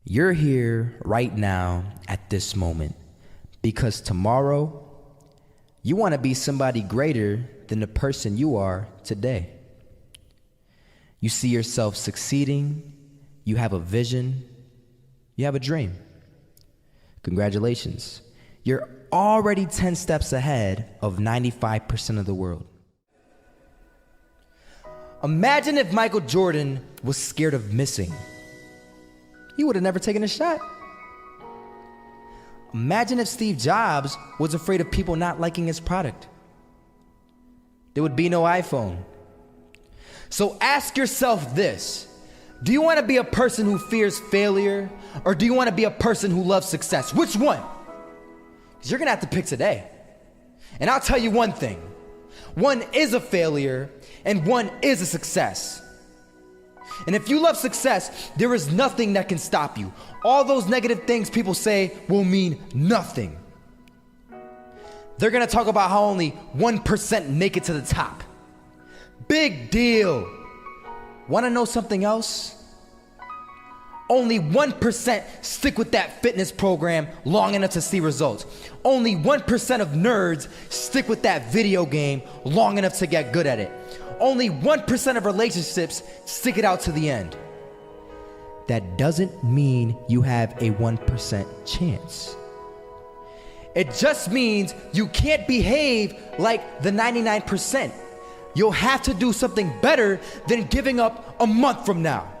You're here right now at this moment because tomorrow you want to be somebody greater than the person you are today. You see yourself succeeding, you have a vision, you have a dream. Congratulations. You're already 10 steps ahead of 95% of the world. Imagine if Michael Jordan was scared of missing. He would have never taken a shot. Imagine if Steve Jobs was afraid of people not liking his product. There would be no iPhone. So ask yourself this: do you want to be a person who fears failure, or do you want to be a person who loves success? Which one? Because you're going to have to pick today. And I'll tell you one thing: one is a failure and one is a success. And if you love success, there is nothing that can stop you. All those negative things people say will mean nothing. They're gonna talk about how only 1% make it to the top. Big deal. Wanna know something else? Only 1% stick with that fitness program long enough to see results. Only 1% of nerds stick with that video game long enough to get good at it. Only 1% of relationships stick it out to the end. That doesn't mean you have a 1% chance. It just means you can't behave like the 99%. You'll have to do something better than giving up a month from now.